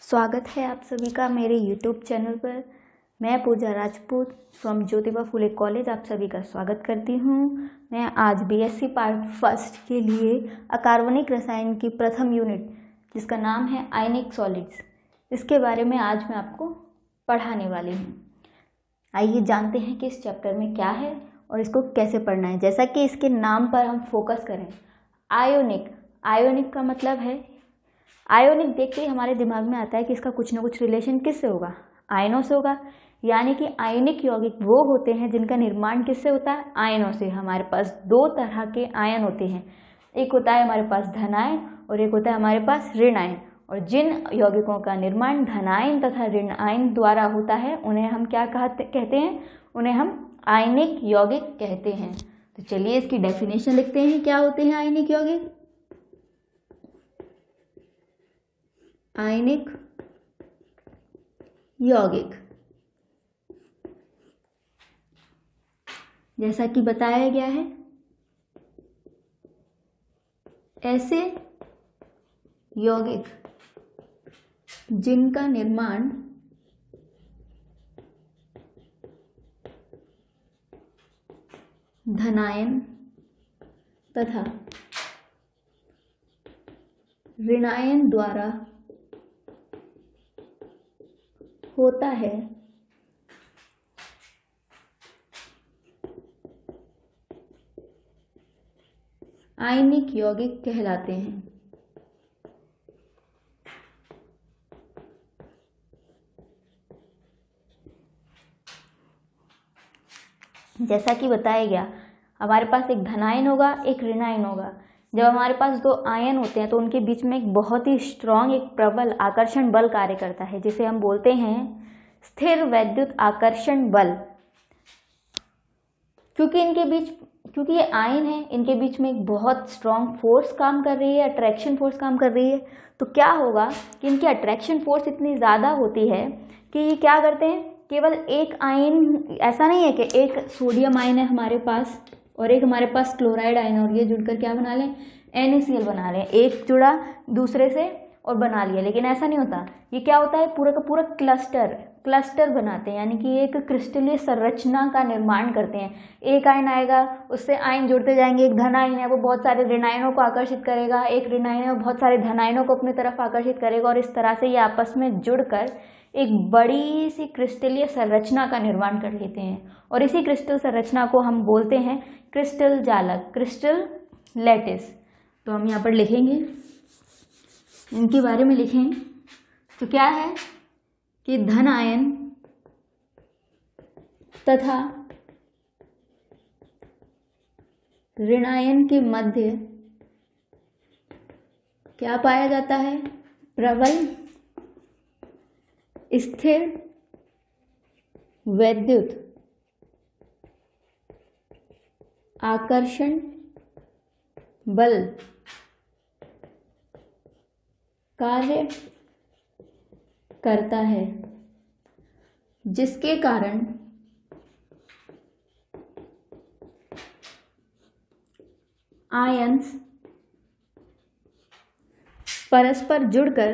स्वागत है आप सभी का मेरे YouTube चैनल पर। मैं पूजा राजपूत फ्रॉम ज्योतिबा फुले कॉलेज आप सभी का स्वागत करती हूँ। मैं आज बीएससी पार्ट फर्स्ट के लिए अकार्बनिक रसायन की प्रथम यूनिट जिसका नाम है आयनिक सॉलिड्स, इसके बारे में आज मैं आपको पढ़ाने वाली हूँ। आइए जानते हैं कि इस चैप्टर में क्या है और इसको कैसे पढ़ना है। जैसा कि इसके नाम पर हम फोकस करें, आयोनिक का मतलब है, आयोनिक देख के ही हमारे दिमाग में आता है कि इसका कुछ ना कुछ रिलेशन किससे होगा, आयनों से होगा। यानी कि आयनिक यौगिक वो होते हैं जिनका निर्माण किससे होता है, आयनों से। हमारे पास दो तरह के आयन होते हैं, एक होता है हमारे पास धनायन और एक होता है हमारे पास ऋण आयन। और जिन यौगिकों का निर्माण धनायन तथा ऋण आयन द्वारा होता है उन्हें हम क्या कहते हैं, उन्हें हम आयनिक यौगिक कहते हैं। तो चलिए इसकी डेफिनेशन लिखते हैं, क्या होते हैं आयनिक यौगिक। आयनिक यौगिक जैसा कि बताया गया है, ऐसे यौगिक जिनका निर्माण धनायन तथा ऋणायन द्वारा होता है, आयनिक यौगिक कहलाते हैं। जैसा कि बताया गया, हमारे पास एक धनायन होगा, एक ऋणायन होगा। जब हमारे पास दो आयन होते हैं तो उनके बीच में एक बहुत ही स्ट्रॉन्ग, एक प्रबल आकर्षण बल कार्य करता है, जिसे हम बोलते हैं स्थिर वैद्युत आकर्षण बल। क्योंकि ये आयन है, इनके बीच में एक बहुत स्ट्रॉन्ग फोर्स काम कर रही है, अट्रैक्शन फोर्स काम कर रही है। तो क्या होगा कि इनकी अट्रैक्शन फोर्स इतनी ज़्यादा होती है कि ये क्या करते हैं, केवल एक आयन, ऐसा नहीं है कि एक सोडियम आयन है हमारे पास और एक हमारे पास क्लोराइड आयन, और ये जुड़कर क्या बना लें, NaCl बना लें। एक जुड़ा दूसरे से और बना लिया, लेकिन ऐसा नहीं होता। ये क्या होता है, पूरा का पूरा क्लस्टर बनाते हैं, यानी कि एक क्रिस्टलीय संरचना का निर्माण करते हैं। एक आयन आएगा, उससे आयन जुड़ते जाएंगे। एक धन आयन है, वो बहुत सारे ऋणायनों को आकर्षित करेगा, एक ऋणायन है वो बहुत सारे धनायनों को अपनी तरफ आकर्षित करेगा, और इस तरह से ये आपस में जुड़कर एक बड़ी सी क्रिस्टलीय संरचना का निर्माण कर लेते हैं। और इसी क्रिस्टल संरचना को हम बोलते हैं क्रिस्टल जालक, क्रिस्टल लैटिस। तो हम यहाँ पर लिखेंगे, इनके बारे में लिखें तो क्या है कि धन आयन तथा ऋणायन के मध्य क्या पाया जाता है, प्रबल स्थिर वैद्युत आकर्षण बल कार्य करता है, जिसके कारण आयन्स परस्पर जुड़कर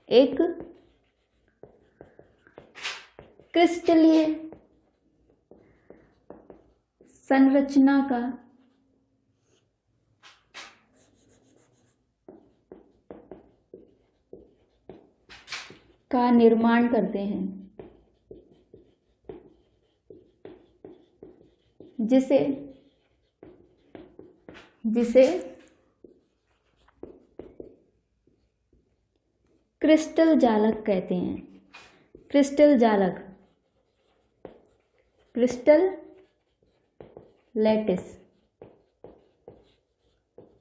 एक क्रिस्टलीय संरचना का निर्माण करते हैं, जिसे क्रिस्टल जालक कहते हैं। क्रिस्टल जालक, क्रिस्टल लैटिस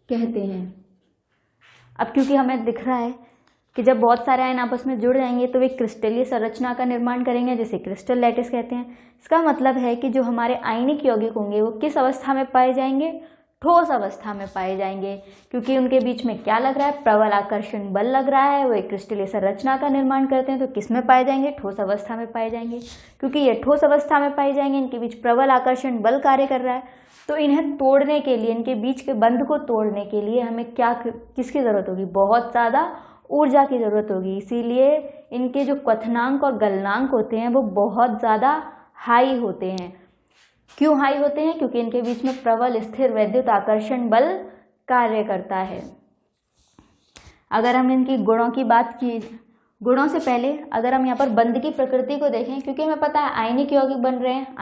कहते हैं। अब क्योंकि हमें दिख रहा है कि जब बहुत सारे आयन आपस में जुड़ जाएंगे तो वे क्रिस्टलीय संरचना का निर्माण करेंगे, जिसे क्रिस्टल लैटिस कहते हैं। इसका मतलब है कि जो हमारे आयनिक यौगिक होंगे वो किस अवस्था में पाए जाएंगे, ठोस अवस्था में पाए जाएंगे, क्योंकि उनके बीच में क्या लग रहा है, प्रबल आकर्षण बल लग रहा है, वो एक क्रिस्टलीय संरचना का निर्माण करते हैं। तो किस में पाए जाएंगे, ठोस अवस्था में पाए जाएंगे। क्योंकि ये ठोस अवस्था में पाए जाएंगे, इनके बीच प्रबल आकर्षण बल कार्य कर रहा है, तो इन्हें तोड़ने के लिए, इनके बीच के बंध को तोड़ने के लिए हमें किसकी ज़रूरत होगी? बहुत ज़्यादा ऊर्जा की ज़रूरत होगी। इसीलिए इनके जो क्वथनांक और गलनांक होते हैं वो बहुत ज़्यादा हाई होते हैं। क्यों हाई होते हैं? क्योंकि इनके बीच में प्रबल स्थिर वैद्युत आकर्षण बल कार्य करता है। अगर हम इनकी गुणों की बात की, गुणों से पहले अगर हम यहाँ पर बंध की प्रकृति को देखें, क्योंकि हमें पता है आयनिक यौगिक बन रहे हैं,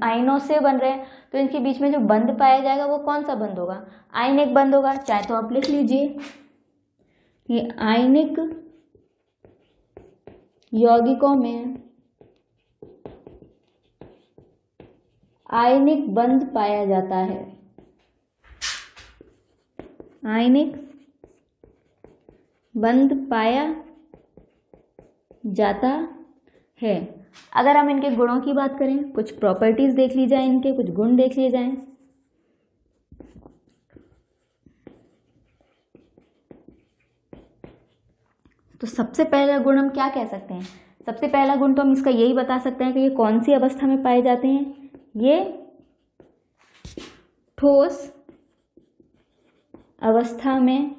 आयनों से बन रहे हैं, तो इनके बीच में जो बंध पाया जाएगा वो कौन सा बंध होगा? आयनिक बंध होगा। चाहे तो आप लिख लीजिए कि आयनिक यौगिकों में आयनिक बंध पाया जाता है। आयनिक बंध पाया जाता है। अगर हम इनके गुणों की बात करें, कुछ प्रॉपर्टीज देख ली जाए, इनके कुछ गुण देख लिए जाएं। तो सबसे पहला गुण हम क्या कह सकते हैं? सबसे पहला गुण तो हम इसका यही बता सकते हैं कि ये कौन सी अवस्था में पाए जाते हैं। ये ठोस अवस्था में,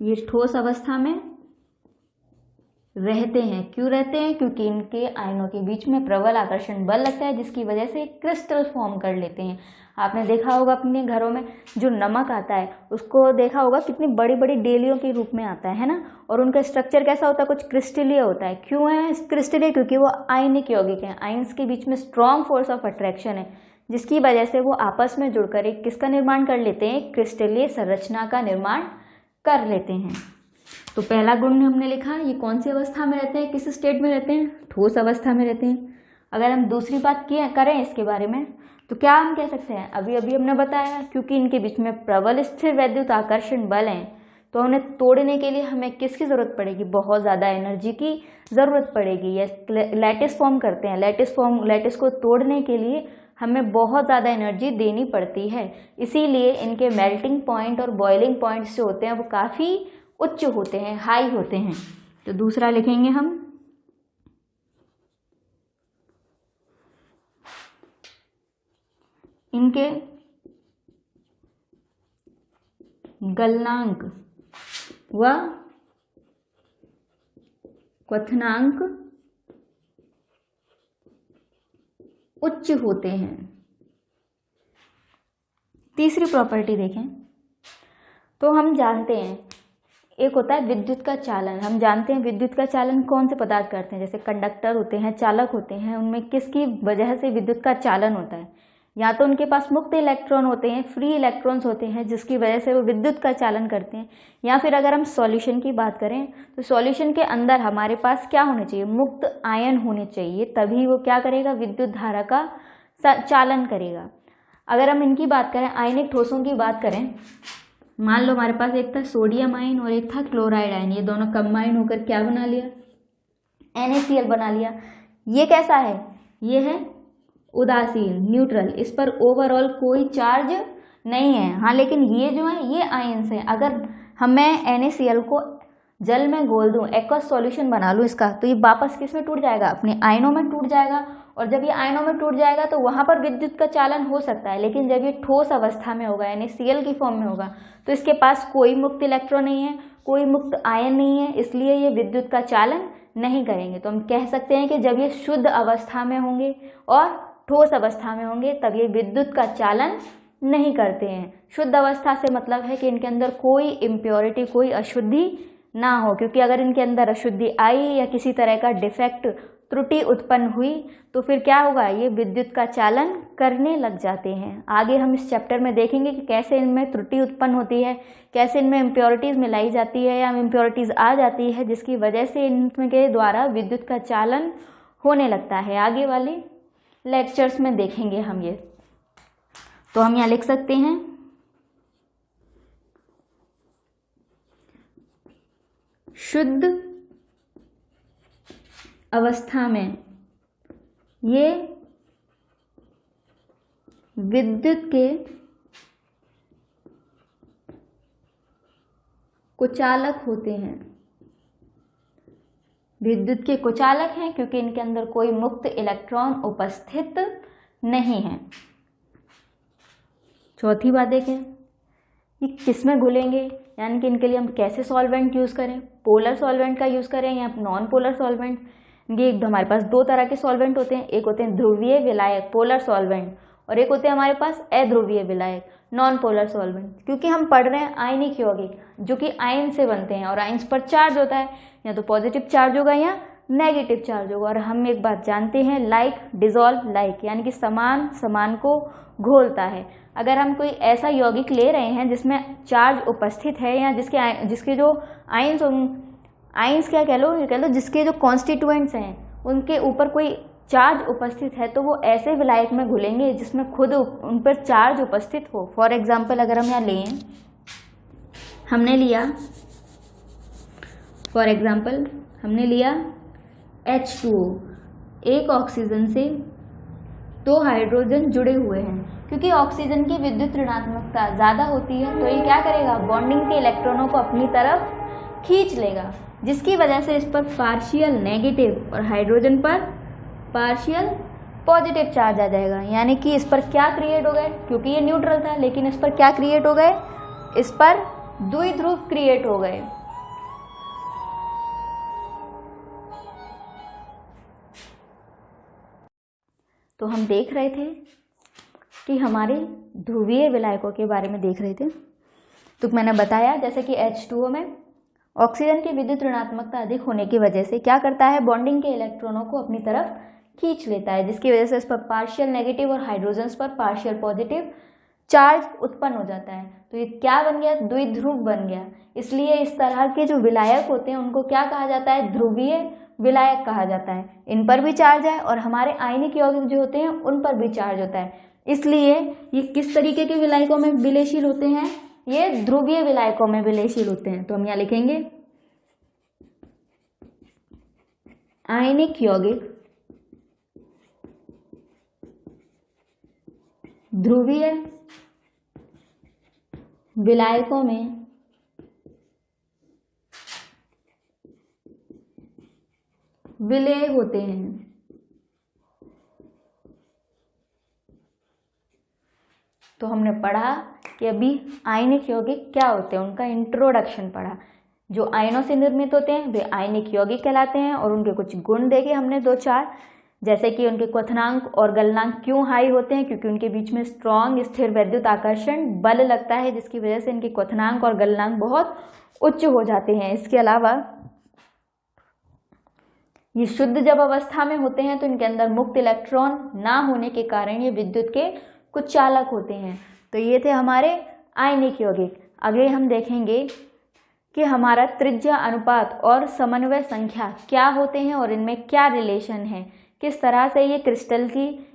ये ठोस अवस्था में रहते हैं। क्यों रहते हैं? क्योंकि इनके आयनों के बीच में प्रबल आकर्षण बल लगता है, जिसकी वजह से क्रिस्टल फॉर्म कर लेते हैं। आपने देखा होगा अपने घरों में जो नमक आता है, उसको देखा होगा कितनी बड़ी बड़ी डेलियों के रूप में आता है ना, और उनका स्ट्रक्चर कैसा होता है? कुछ क्रिस्टलीय होता है। क्यों है क्रिस्टलीय? क्योंकि वो आयनिक यौगिक हैं। आयन्स के बीच में स्ट्रॉन्ग फोर्स ऑफ अट्रैक्शन है, जिसकी वजह से वो आपस में जुड़कर एक किसका निर्माण कर लेते हैं? क्रिस्टलीय संरचना का निर्माण कर लेते हैं। तो पहला गुण हमने लिखा, ये कौन सी अवस्था में रहते हैं, किस स्टेट में रहते हैं? ठोस अवस्था में रहते हैं। अगर हम दूसरी बात करें इसके बारे में, तो क्या हम कह सकते हैं? अभी अभी हमने बताया, क्योंकि इनके बीच में प्रबल स्थिर वैद्युत आकर्षण बल हैं, तो उन्हें तोड़ने के लिए हमें किसकी ज़रूरत पड़ेगी? बहुत ज़्यादा एनर्जी की ज़रूरत पड़ेगी। ये लैटिस फॉर्म करते हैं। लैटिस को तोड़ने के लिए हमें बहुत ज़्यादा एनर्जी देनी पड़ती है। इसीलिए इनके मेल्टिंग पॉइंट और बॉइलिंग पॉइंट जो होते हैं वो काफ़ी उच्च होते हैं, हाई होते हैं। तो दूसरा लिखेंगे हम, इनके गलनांक व क्वथनांक उच्च होते हैं। तीसरी प्रॉपर्टी देखें तो हम जानते हैं, एक होता है विद्युत का चालन। हम जानते हैं विद्युत का चालन कौन से पदार्थ करते हैं? जैसे कंडक्टर होते हैं, चालक होते हैं, उनमें किसकी वजह से विद्युत का चालन होता है? या तो उनके पास मुक्त इलेक्ट्रॉन होते हैं, फ्री इलेक्ट्रॉन्स होते हैं, जिसकी वजह से वो विद्युत का चालन करते हैं। या फिर अगर हम सॉल्यूशन की बात करें तो सॉल्यूशन के अंदर हमारे पास क्या होने चाहिए? मुक्त आयन होने चाहिए, तभी वो क्या करेगा? विद्युत धारा का चालन करेगा। अगर हम इनकी बात करें, आयनिक ठोसों की बात करें, मान लो हमारे पास एक था सोडियम आयन और एक था क्लोराइड आयन, ये दोनों कंबाइन होकर क्या बना लिया? NaCl बना लिया। ये कैसा है? ये है उदासीन, न्यूट्रल, इस पर ओवरऑल कोई चार्ज नहीं है। हाँ, लेकिन ये जो है ये आयन्स हैं। अगर मैं NaCl को जल में घोल दूं, एक्वस सॉल्यूशन बना लूं इसका, तो ये वापस किस में टूट जाएगा? अपने आयनों में टूट जाएगा। और जब ये आयनों में टूट जाएगा तो वहां पर विद्युत का चालन हो सकता है, लेकिन जब ये ठोस अवस्था में होगा, NaCl की फॉर्म में होगा, तो इसके पास कोई मुक्त इलेक्ट्रॉन नहीं है, कोई मुक्त आयन नहीं है, इसलिए ये विद्युत का चालन नहीं करेंगे। तो हम कह सकते हैं कि जब ये शुद्ध अवस्था में होंगे और ठोस अवस्था में होंगे तब ये विद्युत का चालन नहीं करते हैं। शुद्ध अवस्था से मतलब है कि इनके अंदर कोई इम्प्योरिटी, कोई अशुद्धि ना हो, क्योंकि अगर इनके अंदर अशुद्धि आई या किसी तरह का डिफेक्ट, त्रुटि उत्पन्न हुई तो फिर क्या होगा? ये विद्युत का चालन करने लग जाते हैं। आगे हम इस चैप्टर में देखेंगे कि कैसे इनमें त्रुटि उत्पन्न होती है, कैसे इनमें इम्प्योरिटीज़ मिलाई जाती है या इम्प्योरिटीज़ आ जाती है, जिसकी वजह से इनके द्वारा विद्युत का चालन होने लगता है। आगे वाले लेक्चर्स में देखेंगे हम ये। तो हम यहाँ लिख सकते हैं, शुद्ध अवस्था में ये विद्युत के कुचालक होते हैं। विद्युत के कुचालक हैं क्योंकि इनके अंदर कोई मुक्त इलेक्ट्रॉन उपस्थित नहीं है। चौथी बात देखें, ये किस में घुलेंगे, यानी कि इनके लिए हम कैसे सॉल्वेंट यूज़ करें, पोलर सॉल्वेंट का यूज़ करें या नॉन पोलर सॉल्वेंट। ये हमारे पास दो तरह के सॉल्वेंट होते हैं, एक होते हैं ध्रुवीय विलायक पोलर सॉल्वेंट, और एक होते हैं हमारे पास अध्रुवीय विलायक नॉन पोलर सॉल्वेंट। क्योंकि हम पढ़ रहे हैं आयनिक यौगिक जो कि आयन से बनते हैं और आयन्स पर चार्ज होता है, या तो पॉजिटिव चार्ज होगा या नेगेटिव चार्ज होगा। और हम एक बात जानते हैं, लाइक डिजॉल्व लाइक, यानी कि समान समान को घोलता है। अगर हम कोई ऐसा यौगिक ले रहे हैं जिसमें चार्ज उपस्थित है या जिसके जो आयन्स क्या कह लो जिसके जो कॉन्स्टिट्यूएंट्स हैं उनके ऊपर कोई चार्ज उपस्थित है, तो वो ऐसे विलायक में घुलेंगे जिसमें खुद उन पर चार्ज उपस्थित हो। फॉर एग्जाम्पल अगर हम यहाँ लें, हमने लिया H2O, एक ऑक्सीजन से दो हाइड्रोजन जुड़े हुए हैं। क्योंकि ऑक्सीजन की विद्युत ऋणात्मकता ज़्यादा होती है तो ये क्या करेगा, बॉन्डिंग के इलेक्ट्रॉनों को अपनी तरफ खींच लेगा, जिसकी वजह से इस पर पार्शियल नेगेटिव और हाइड्रोजन पर पार्शियल पॉजिटिव चार्ज आ जाएगा। यानी कि इस पर क्या क्रिएट हो गए, क्योंकि ये न्यूट्रल था, लेकिन इस पर क्या क्रिएट हो गए, इस पर द्विध्रुव क्रिएट हो गए। तो हम देख रहे थे कि हमारे ध्रुवीय विलायकों के बारे में देख रहे थे। तो मैंने बताया जैसे कि H2O में ऑक्सीजन की विद्युत ऋणात्मकता अधिक होने की वजह से क्या करता है, बॉन्डिंग के इलेक्ट्रॉनों को अपनी तरफ खींच लेता है, जिसकी वजह से इस पर पार्शियल नेगेटिव और हाइड्रोजन्स पर पार्शियल पॉजिटिव चार्ज उत्पन्न हो जाता है। तो ये क्या बन गया, द्विध्रुव बन गया। इसलिए इस तरह के जो विलायक होते हैं उनको क्या कहा जाता है, ध्रुवीय विलायक कहा जाता है। इन पर भी चार्ज है और हमारे आयनिक यौगिक जो होते हैं उन पर भी चार्ज होता है। इसलिए ये किस तरीके के विलायकों में विलयशील होते हैं, ये ध्रुवीय विलायकों में विलयशील होते हैं। तो हम यहाँ लिखेंगे आयनिक यौगिक ध्रुवीय विलायकों में विलय होते हैं। तो हमने पढ़ा कि अभी आयनिक यौगिक क्या होते हैं, उनका इंट्रोडक्शन पढ़ा। जो आयनों से निर्मित होते हैं वे आयनिक यौगिक कहलाते हैं और उनके कुछ गुण देखे हमने दो चार, जैसे कि उनके क्वथनांक और गलनांक क्यों हाई होते हैं, क्योंकि उनके बीच में स्ट्रॉन्ग स्थिर वैद्युत आकर्षण बल लगता है, जिसकी वजह से इनके क्वथनांक और गलनांक बहुत उच्च हो जाते हैं। इसके अलावा ये शुद्ध जब अवस्था में होते हैं तो इनके अंदर मुक्त इलेक्ट्रॉन ना होने के कारण ये विद्युत के कुछ चालक होते हैं। तो ये थे हमारे आयनिक यौगिक। आगे हम देखेंगे कि हमारा त्रिज्या अनुपात और समन्वय संख्या क्या होते हैं और इनमें क्या रिलेशन है, किस तरह से ये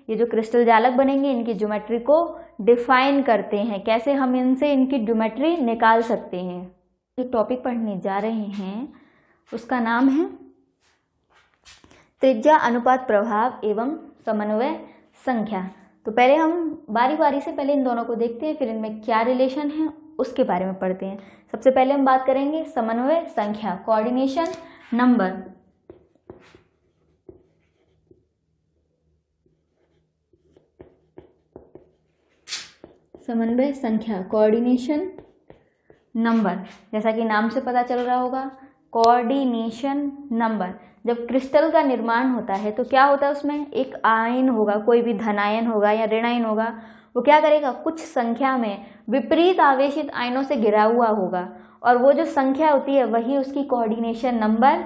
जो क्रिस्टल जालक बनेंगे इनकी ज्योमेट्री को डिफाइन करते हैं, कैसे हम इनसे इनकी ज्योमेट्री निकाल सकते हैं। जो टॉपिक पढ़ने जा रहे हैं उसका नाम है त्रिज्या अनुपात प्रभाव एवं समन्वय संख्या। तो पहले हम बारी बारी से पहले इन दोनों को देखते हैं, फिर इनमें क्या रिलेशन है उसके बारे में पढ़ते हैं। सबसे पहले हम बात करेंगे समन्वय संख्या, कोऑर्डिनेशन नंबर। समन्वय संख्या, कोऑर्डिनेशन नंबर, जैसा कि नाम से पता चल रहा होगा कोऑर्डिनेशन नंबर। जब क्रिस्टल का निर्माण होता है तो क्या होता है, उसमें एक आयन होगा, कोई भी धनायन होगा या ऋणायन होगा, वो क्या करेगा, कुछ संख्या में विपरीत आवेशित आयनों से घिरा हुआ होगा और वो जो संख्या होती है वही उसकी कोऑर्डिनेशन नंबर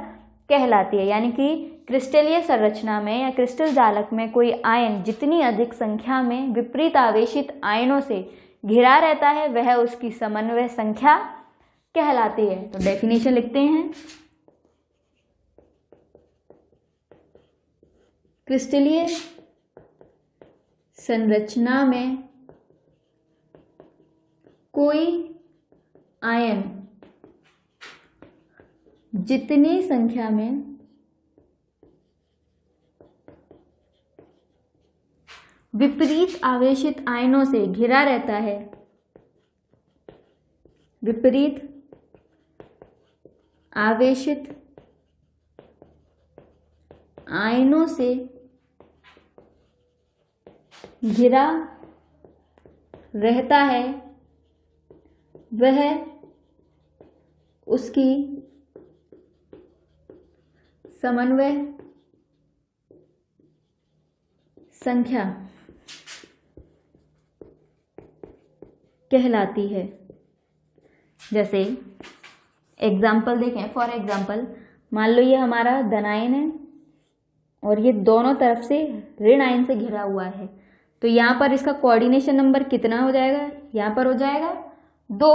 कहलाती है। यानी कि क्रिस्टलीय संरचना में या क्रिस्टल जालक में कोई आयन जितनी अधिक संख्या में विपरीत आवेशित आयनों से घिरा रहता है वह उसकी समन्वय संख्या कहलाती है। तो डेफिनेशन लिखते हैं, क्रिस्टलीय संरचना में कोई आयन जितनी संख्या में विपरीत आवेशित आयनों से घिरा रहता है, विपरीत आवेशित आयनों से घिरा रहता है वह उसकी समन्वय संख्या कहलाती है। जैसे एग्जाम्पल देखें, फॉर एग्जाम्पल मान लो ये हमारा धनायन है और ये दोनों तरफ से ऋण आयन से घिरा हुआ है, तो यहाँ पर इसका कोऑर्डिनेशन नंबर कितना हो जाएगा, यहाँ पर हो जाएगा 2।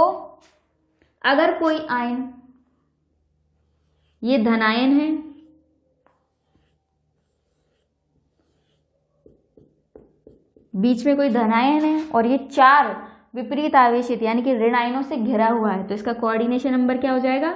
अगर कोई आयन, ये धनायन है, बीच में कोई धनायन है और ये 4 विपरीत आवेशित यानी कि ऋण आयनों से घिरा हुआ है, तो इसका कोऑर्डिनेशन नंबर क्या हो जाएगा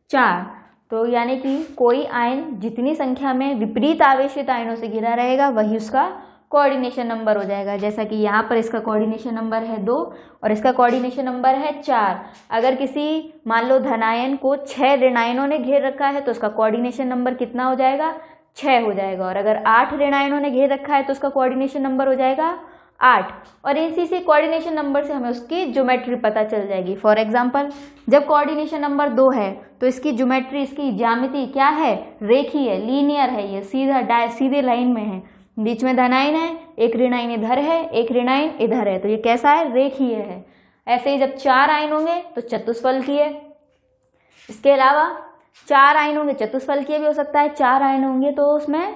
4। तो यानी कि कोई आयन जितनी संख्या में विपरीत आवेशित आयनों से घिरा रहेगा वही उसका कोऑर्डिनेशन नंबर हो जाएगा। जैसा कि यहाँ पर इसका कोऑर्डिनेशन नंबर है 2 और इसका कोऑर्डिनेशन नंबर है 4। अगर किसी मान लो धनायन को 6 ऋण आयनों ने घेर रखा है तो उसका कोऑर्डिनेशन नंबर कितना हो जाएगा 6 हो जाएगा, और अगर 8 ऋण आयनों ने घेर रखा है तो उसका कोऑर्डिनेशन नंबर हो जाएगा 8। और इसी से कोऑर्डिनेशन नंबर से हमें उसकी ज्योमेट्री पता चल जाएगी। फॉर एग्जांपल जब कोऑर्डिनेशन नंबर 2 है तो इसकी ज्योमेट्री, इसकी ज्यामिति क्या है, रेखीय है, लीनियर है, ये सीधे लाइन में है, बीच में धनायन है, एक ऋण आयन इधर है, एक ऋण आयन इधर है, तो ये कैसा है, रेखीय है। ऐसे ही जब 4 आयन होंगे तो चतुष्फलकीय। इसके अलावा 4 आयन होंगे चतुष्फलकीय भी हो सकता है, 4 आयन होंगे तो उसमें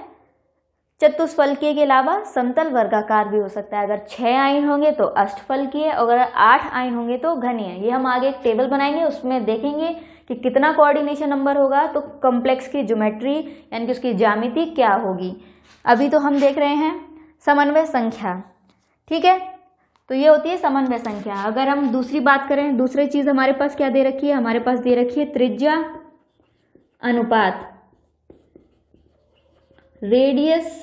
चतुष्फलकीय के अलावा समतल वर्गाकार भी हो सकता है। अगर 6 आयन होंगे तो अष्टफलकीय, अगर 8 आयन होंगे तो घनीय। ये हम आगे एक टेबल बनाएंगे, उसमें देखेंगे कि कितना कोऑर्डिनेशन नंबर होगा तो कॉम्प्लेक्स की ज्योमेट्री यानी कि उसकी ज्यामिति क्या होगी। अभी तो हम देख रहे हैं समन्वय संख्या, ठीक है, तो ये होती है समन्वय संख्या। अगर हम दूसरी बात करें, दूसरी चीज हमारे पास क्या दे रखी है, हमारे पास दे रखी है त्रिज्या अनुपात, रेडियस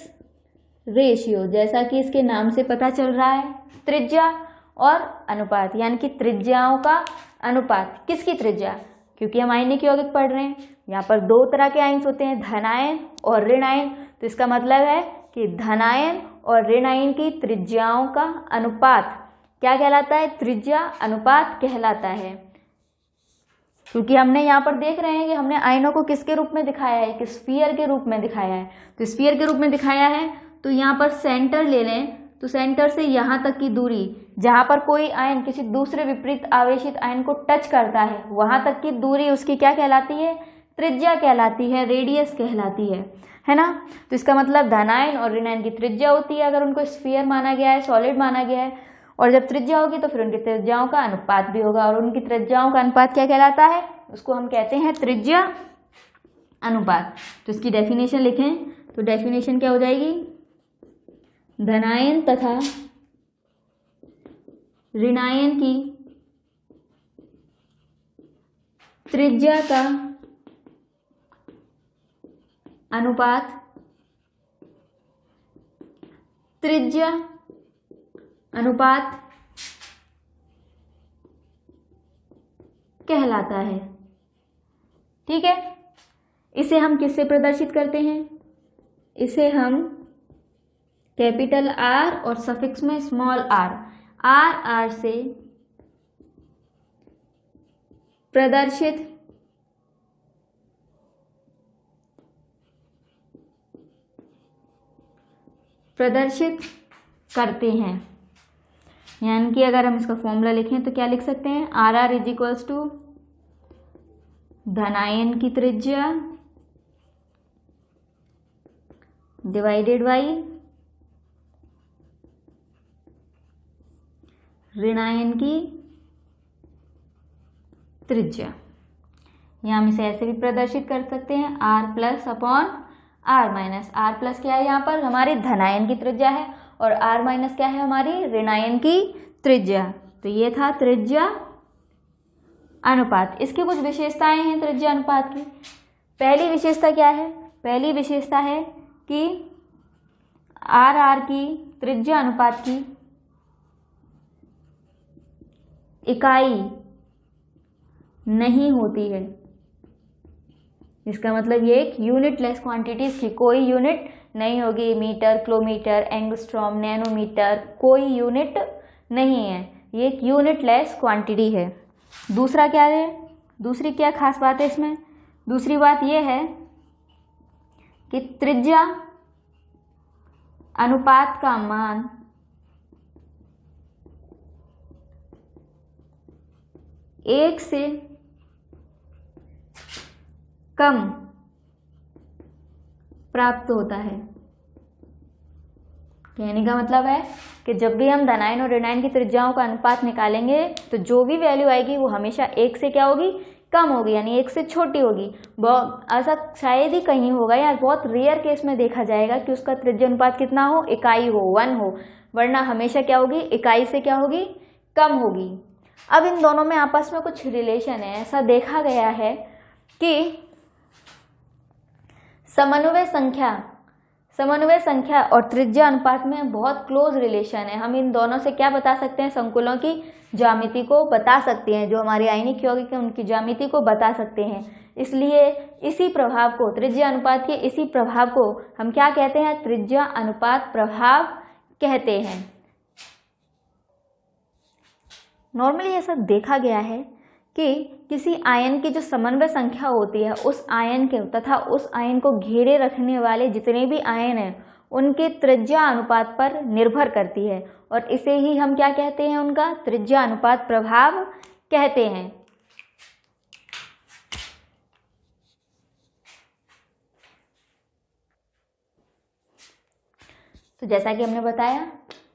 रेशियो। जैसा कि इसके नाम से पता चल रहा है, त्रिज्या और अनुपात यानी कि त्रिज्याओं का अनुपात। किसकी त्रिज्या, क्योंकि हम आयनिक यौगिक पढ़ रहे हैं, यहाँ पर 2 तरह के आयन होते हैं, धनायन और ऋण आयन। तो इसका मतलब है कि धनायन और ऋण आयन की त्रिज्याओं का अनुपात क्या कहलाता है, त्रिज्या अनुपात कहलाता है। क्योंकि हमने यहाँ पर देख रहे हैं कि हमने आयनों को किसके रूप में दिखाया है, कि स्फीयर के रूप में दिखाया है। तो स्फीयर के रूप में दिखाया है तो यहाँ पर सेंटर ले लें, तो सेंटर से यहाँ तक की दूरी, जहाँ पर कोई आयन किसी दूसरे विपरीत आवेशित आयन को टच करता है वहाँ तक की दूरी उसकी क्या कहलाती है, त्रिज्या कहलाती है, रेडियस कहलाती है ना। तो इसका मतलब धनायन और ऋण आयन की त्रिज्या होती है अगर उनको स्फीयर माना गया है, सॉलिड माना गया है, और जब त्रिज्या होगी तो फिर उनकी त्रिज्याओं का अनुपात भी होगा, और उनकी त्रिज्याओं का अनुपात क्या कहलाता है, उसको हम कहते हैं त्रिज्या अनुपात। तो इसकी डेफिनेशन लिखें, तो डेफिनेशन क्या हो जाएगी, धनायन तथा ऋणायन की त्रिज्या का अनुपात त्रिज्या अनुपात कहलाता है। ठीक है, इसे हम किससे प्रदर्शित करते हैं, इसे हम कैपिटल आर और सफिक्स में स्मॉल आर से प्रदर्शित करते हैं। यानी कि अगर हम इसका फॉर्मूला लिखें तो क्या लिख सकते हैं, R R is equals to धनायन की त्रिज्या डिवाइडेड बाई ऋणायन की त्रिज्या। या हम इसे ऐसे भी प्रदर्शित कर सकते हैं, R plus upon R minus. R plus क्या है, यहाँ पर हमारी धनायन की त्रिज्या है, और आर माइनस क्या है, हमारी ऋणायन की त्रिज्या। तो ये था त्रिज्या अनुपात। इसकी कुछ विशेषताएं हैं त्रिज्या अनुपात की। पहली विशेषता क्या है, पहली विशेषता है कि आर की त्रिज्या अनुपात की इकाई नहीं होती है। इसका मतलब ये एक यूनिट लेस क्वांटिटीज की कोई यूनिट नहीं होगी। मीटर, किलोमीटर, एंगस्ट्रॉम, नैनोमीटर, कोई यूनिट नहीं है, ये एक यूनिटलेस क्वांटिटी है। दूसरा क्या है, दूसरी क्या खास बात है इसमें? दूसरी बात यह है कि त्रिज्या अनुपात का मान एक से कम प्राप्त होता है। कहने का मतलब है कि जब भी हम धनायन और ऋणायन की त्रिज्याओं का अनुपात निकालेंगे तो जो भी वैल्यू आएगी वो हमेशा एक से क्या होगी? कम होगी, यानी एक से छोटी होगी। ऐसा शायद ही कहीं होगा या बहुत रेयर केस में देखा जाएगा कि उसका त्रिज्या अनुपात कितना हो? इकाई हो, 1 हो, वरना हमेशा क्या होगी? इकाई से क्या होगी? कम होगी। अब इन दोनों में आपस में कुछ रिलेशन है। ऐसा देखा गया है कि समन्वय संख्या और त्रिज्या अनुपात में बहुत क्लोज रिलेशन है। हम इन दोनों से क्या बता सकते हैं? संकुलों की ज्यामिति को बता सकते हैं, जो हमारी आयनिक यौगिक है उनकी ज्यामिति को बता सकते हैं। इसलिए इसी प्रभाव को, त्रिज्या अनुपात के इसी प्रभाव को हम क्या कहते हैं? त्रिज्या अनुपात प्रभाव कहते हैं। नॉर्मली ऐसा देखा गया है कि किसी आयन की जो समन्वय संख्या होती है, उस आयन के तथा उस आयन को घेरे रखने वाले जितने भी आयन हैं उनके त्रिज्या अनुपात पर निर्भर करती है, और इसे ही हम क्या कहते हैं? उनका त्रिज्या अनुपात प्रभाव कहते हैं। तो जैसा कि हमने बताया,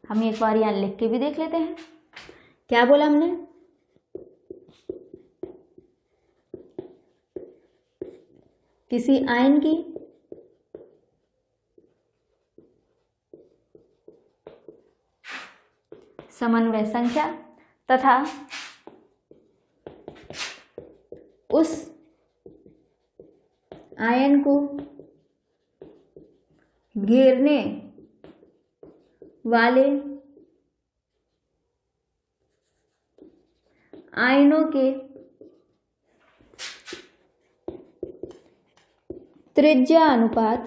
हम एक बार यहाँ लिख के भी देख लेते हैं। क्या बोला हमने? किसी आयन की समन्वय संख्या तथा उस आयन को घेरने वाले आयनों के त्रिज्या अनुपात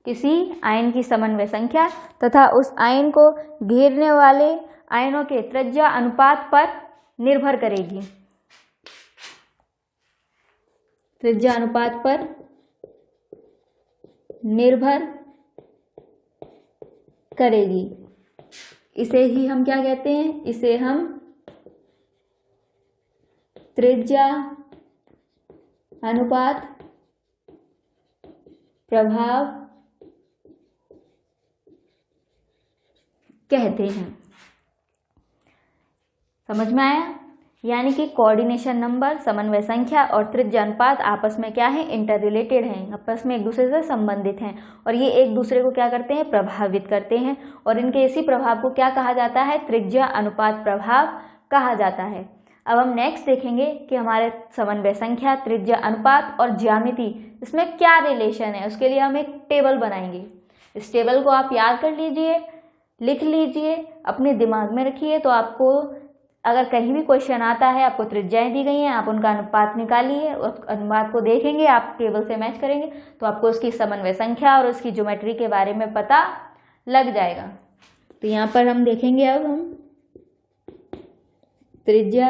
किसी आयन की समन्वय संख्या तथा उस आयन को घेरने वाले आयनों के त्रिज्या अनुपात पर निर्भर करेगी। त्रिज्या अनुपात पर निर्भर करेगी। इसे ही हम क्या कहते हैं? इसे हम त्रिज्या अनुपात प्रभाव कहते हैं। समझ में आया? यानी कि कोऑर्डिनेशन नंबर, समन्वय संख्या और त्रिज्या अनुपात आपस में क्या है? इंटर रिलेटेड हैं, आपस में एक दूसरे से संबंधित हैं, और ये एक दूसरे को क्या करते हैं? प्रभावित करते हैं, और इनके इसी प्रभाव को क्या कहा जाता है? त्रिज्या अनुपात प्रभाव कहा जाता है। अब हम नेक्स्ट देखेंगे कि हमारे समन्वय संख्या, त्रिज्या अनुपात और ज्यामिति, इसमें क्या रिलेशन है। उसके लिए हम एक टेबल बनाएंगे। इस टेबल को आप याद कर लीजिए, लिख लीजिए, अपने दिमाग में रखिए। तो आपको अगर कहीं भी क्वेश्चन आता है, आपको त्रिज्याएं दी गई हैं, आप उनका अनुपात निकालिए, उस अनुपात को देखेंगे, आप टेबल से मैच करेंगे तो आपको उसकी समन्वय संख्या और उसकी ज्योमेट्री के बारे में पता लग जाएगा। तो यहाँ पर हम देखेंगे, अब हम त्रिज्या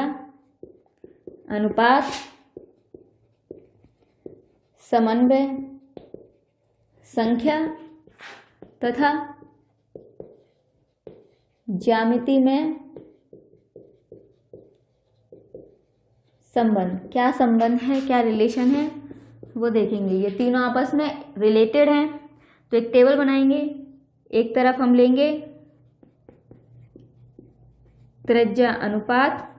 अनुपात, समन्वय संख्या तथा ज्यामिति में संबंध, क्या संबंध है, क्या रिलेशन है, वो देखेंगे। ये तीनों आपस में रिलेटेड हैं। तो एक टेबल बनाएंगे। एक तरफ हम लेंगे त्रिज्या अनुपात,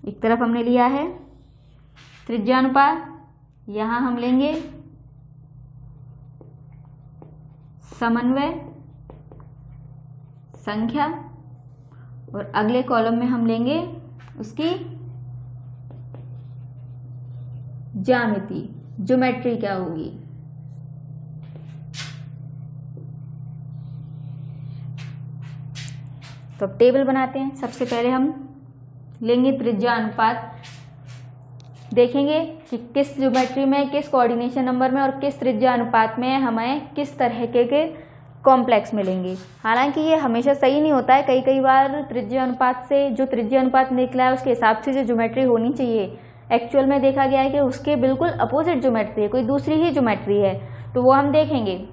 एक तरफ हमने लिया है त्रिज्या अनुपात, यहाँ हम लेंगे समन्वय संख्या, और अगले कॉलम में हम लेंगे उसकी ज्यामिति, ज्योमेट्री क्या होगी। तो तो अब टेबल बनाते हैं। सबसे पहले हम लेंगे त्रिज्या अनुपात, देखेंगे कि किस ज्योमेट्री में, किस कोऑर्डिनेशन नंबर में और किस त्रिज्या अनुपात में हमें किस तरह के कॉम्प्लेक्स मिलेंगे। हालांकि ये हमेशा सही नहीं होता है, कई बार त्रिज्या अनुपात से जो त्रिज्या अनुपात निकला है उसके हिसाब से जो ज्योमेट्री होनी चाहिए एक्चुअल में देखा गया है कि उसके बिल्कुल अपोजिट ज्योमेट्री है, कोई दूसरी ही ज्योमेट्री है, तो वो हम देखेंगे।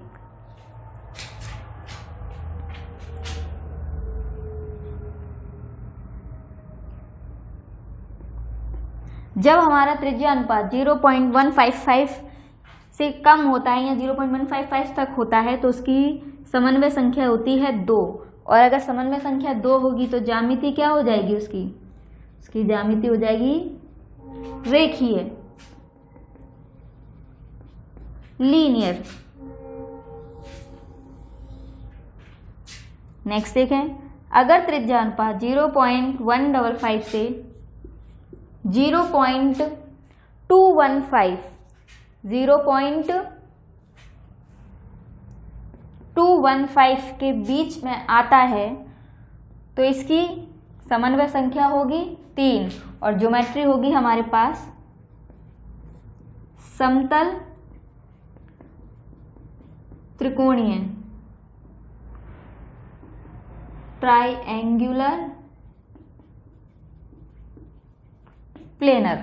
जब हमारा त्रिज्या अनुपात 0.155 से कम होता है या 0.155 तक होता है तो उसकी समन्वय संख्या होती है 2, और अगर समन्वय संख्या 2 होगी तो ज्यामिति क्या हो जाएगी, उसकी ज्यामिति हो जाएगी रेखीय, लीनियर। नेक्स्ट देखें, अगर त्रिज्या अनुपात 0.155 से 0.215 के बीच में आता है तो इसकी समन्वय संख्या होगी 3 और ज्योमेट्री होगी हमारे पास समतल त्रिकोणीय, ट्राइएंगुलर प्लेनर।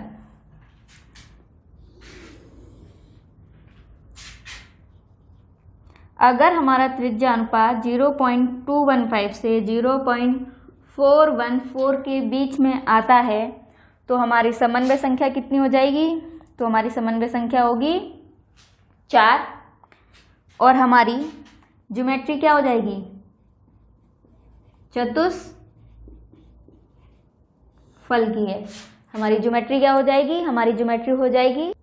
अगर हमारा त्रिज्या अनुपात 0.215 से 0.414 के बीच में आता है तो हमारी समन्वय संख्या कितनी हो जाएगी, तो हमारी समन्वय संख्या होगी 4 और हमारी ज्योमेट्री क्या हो जाएगी, चतुष्फलकीय है। हमारी ज्योमेट्री क्या हो जाएगी, हमारी ज्योमेट्री हो जाएगी,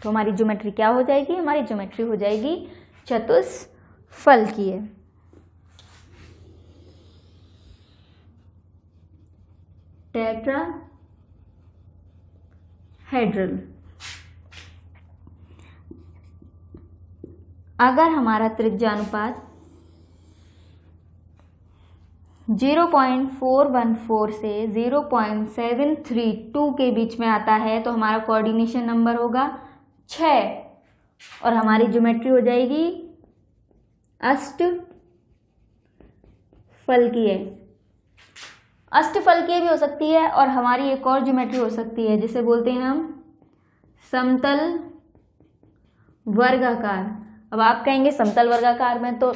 तो हमारी ज्योमेट्री क्या हो जाएगी, हमारी ज्योमेट्री हो जाएगी चतुष्फलकीय। टेट्राहेड्रल। अगर हमारा त्रिज्या अनुपात 0.414 से 0.732 के बीच में आता है तो हमारा कोऑर्डिनेशन नंबर होगा 6 और हमारी ज्योमेट्री हो जाएगी अष्टफलकीय। अष्टफलकीय भी हो सकती है और हमारी एक और ज्योमेट्री हो सकती है जिसे बोलते हैं हम समतल वर्गाकार। अब आप कहेंगे समतल वर्गाकार में तो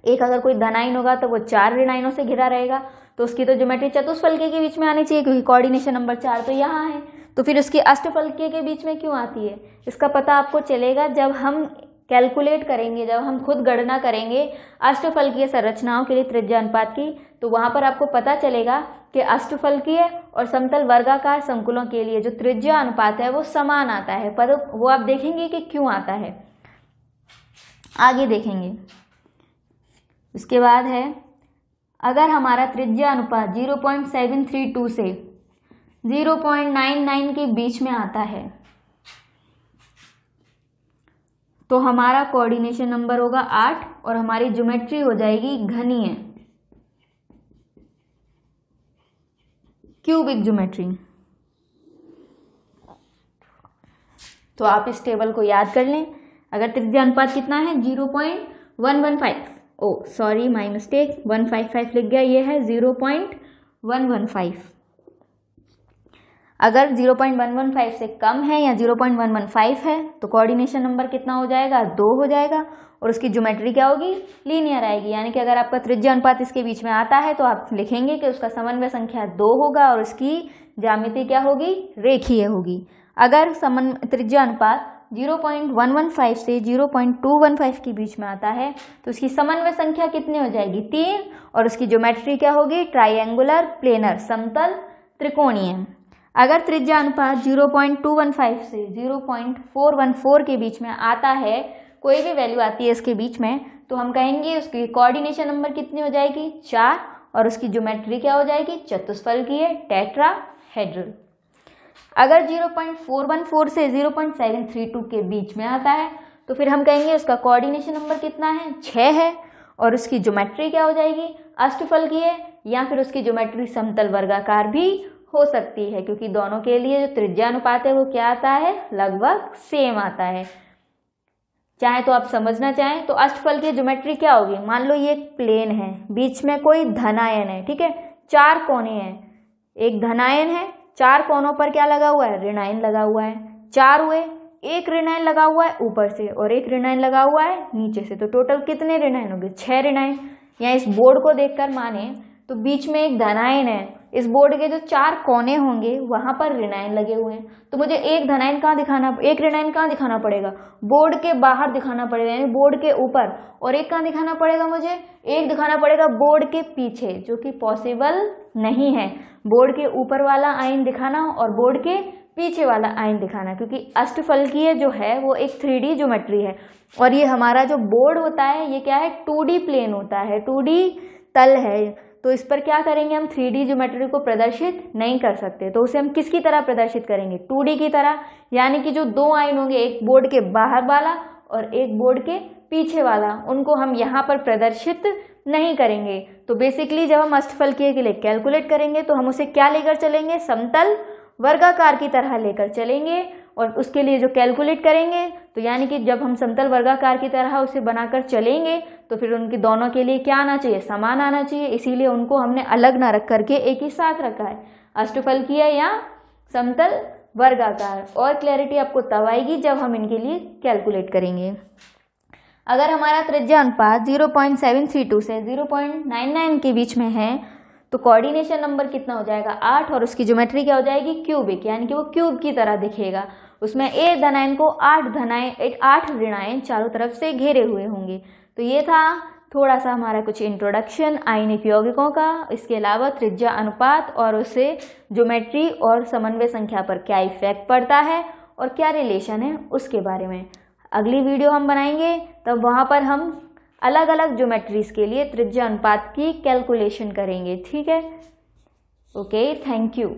एक अगर कोई धनायन होगा तो वो 4 ऋणायनों से घिरा रहेगा, तो उसकी तो ज्योमेट्री चतुष्फलकीय के बीच में आनी चाहिए क्योंकि कोऑर्डिनेशन नंबर 4 तो यहाँ है, तो फिर उसकी अष्टफलकीय के बीच में क्यों आती है, इसका पता आपको चलेगा जब हम कैलकुलेट करेंगे, जब हम खुद गणना करेंगे अष्टफलकीय संरचनाओं के लिए त्रिज्या अनुपात की, तो वहाँ पर आपको पता चलेगा कि अष्टफलकीय और समतल वर्गाकार संकुलों के लिए जो त्रिज्या अनुपात है वो समान आता है, पर वो आप देखेंगे कि क्यों आता है, आगे देखेंगे। इसके बाद है, अगर हमारा त्रिज्या अनुपात 0.732 से 0.99 के बीच में आता है तो हमारा कोऑर्डिनेशन नंबर होगा 8 और हमारी ज्योमेट्री हो जाएगी घनीय, क्यूबिक ज्योमेट्री। तो आप इस टेबल को याद कर लें। अगर त्रिज्या अनुपात कितना है 0.115, ओ सॉरी माय मिस्टेक, 155 लिख गया, ये है 0.115। अगर 0.115 से कम है या 0.115 है तो कोऑर्डिनेशन नंबर कितना हो जाएगा, 2 हो जाएगा और उसकी ज्योमेट्री क्या होगी, लीनियर आएगी। यानी कि अगर आपका त्रिज्या अनुपात इसके बीच में आता है तो आप लिखेंगे कि उसका समन्वय संख्या 2 होगा और उसकी ज्यामिति क्या होगी, रेखीय होगी। अगर त्रिज्या अनुपात 0.115 से 0.215 के बीच में आता है तो उसकी समन्वय संख्या कितनी हो जाएगी, 3 और उसकी ज्योमेट्री क्या होगी, ट्राइएंगुलर प्लेनर, समतल त्रिकोणीय। अगर त्रिज्या अनुपात 0.215 से 0.414 के बीच में आता है, कोई भी वैल्यू आती है इसके बीच में, तो हम कहेंगे उसकी कोऑर्डिनेशन नंबर कितनी हो जाएगी, 4 और उसकी ज्योमेट्री क्या हो जाएगी, चतुष्फलकीय, टेट्राहेड्रल। अगर 0.414 से 0.732 के बीच में आता है तो फिर हम कहेंगे उसका कोऑर्डिनेशन नंबर कितना है, 6 है और उसकी ज्योमेट्री क्या हो जाएगी, अष्टफलकीय या फिर उसकी ज्योमेट्री समतल वर्गाकार भी हो सकती है, क्योंकि दोनों के लिए जो त्रिज्या अनुपात है वो क्या आता है, लगभग सेम आता है। चाहे तो आप समझना चाहें तो अष्टफलकीय ज्योमेट्री क्या होगी, मान लो ये एक प्लेन है, बीच में कोई धनायन है, ठीक है, 4 कोने हैं, एक धनायन है, 4 कोनों पर क्या लगा हुआ है, ऋणायन लगा हुआ है, 4 हुए, एक ऋणायन लगा हुआ है ऊपर से और एक ऋणायन लगा हुआ है नीचे से, तो टोटल कितने ऋणायन होंगे, 6 ऋणायन। या इस बोर्ड को देखकर माने तो बीच में एक धनायन है, इस बोर्ड के जो 4 कोने होंगे वहां पर ऋणायन लगे हुए हैं, तो मुझे एक धनायन कहाँ दिखाना, एक ऋणायन कहाँ दिखाना पड़ेगा, बोर्ड के बाहर दिखाना पड़ेगा, यानी बोर्ड के ऊपर, और एक कहाँ दिखाना पड़ेगा, मुझे एक दिखाना पड़ेगा बोर्ड के पीछे, जो कि पॉसिबल नहीं है, बोर्ड के ऊपर वाला आयन दिखाना और बोर्ड के पीछे वाला आयन दिखाना, क्योंकि अष्टफलकीय जो है वो एक 3D ज्योमेट्री है और ये हमारा जो बोर्ड होता है ये क्या है, 2D प्लेन होता है, 2D तल है, तो इस पर क्या करेंगे हम, 3D ज्योमेट्री को प्रदर्शित नहीं कर सकते, तो उसे हम किसकी तरह प्रदर्शित करेंगे, 2D की तरह, यानी कि जो 2 आयन होंगे, एक बोर्ड के बाहर वाला और एक बोर्ड के पीछे वाला, उनको हम यहाँ पर प्रदर्शित नहीं करेंगे। तो बेसिकली जब हम अष्टफलकीय के लिए कैलकुलेट करेंगे तो हम उसे क्या लेकर चलेंगे, समतल वर्गाकार की तरह लेकर चलेंगे, और उसके लिए जो कैलकुलेट करेंगे, तो यानी कि जब हम समतल वर्गाकार की तरह उसे बनाकर चलेंगे तो फिर उनकी दोनों के लिए क्या आना चाहिए, समान आना चाहिए, इसीलिए उनको हमने अलग ना रख करके एक ही साथ रखा है, अष्टफलकीय या समतल वर्गाकार। और क्लैरिटी आपको तब आएगी जब हम इनके लिए कैलकुलेट करेंगे। अगर हमारा त्रिज्या अनुपात 0.732 से 0.99 के बीच में है तो कोऑर्डिनेशन नंबर कितना हो जाएगा, 8, और उसकी ज्योमेट्री क्या हो जाएगी, क्यूबिक, यानी कि वो क्यूब की तरह दिखेगा, उसमें एक धनायन को 8 ऋणायन चारों तरफ से घेरे हुए होंगे। तो ये था थोड़ा सा हमारा कुछ इंट्रोडक्शन आयनिक यौगिकों का, इसके अलावा त्रिज्या अनुपात और उससे ज्योमेट्री और समन्वय संख्या पर क्या इफेक्ट पड़ता है और क्या रिलेशन है उसके बारे में। अगली वीडियो हम बनाएंगे तब वहाँ पर हम अलग अलग ज्योमेट्रीज के लिए त्रिज्या अनुपात की कैलकुलेशन करेंगे, ठीक है। Okay, thank you.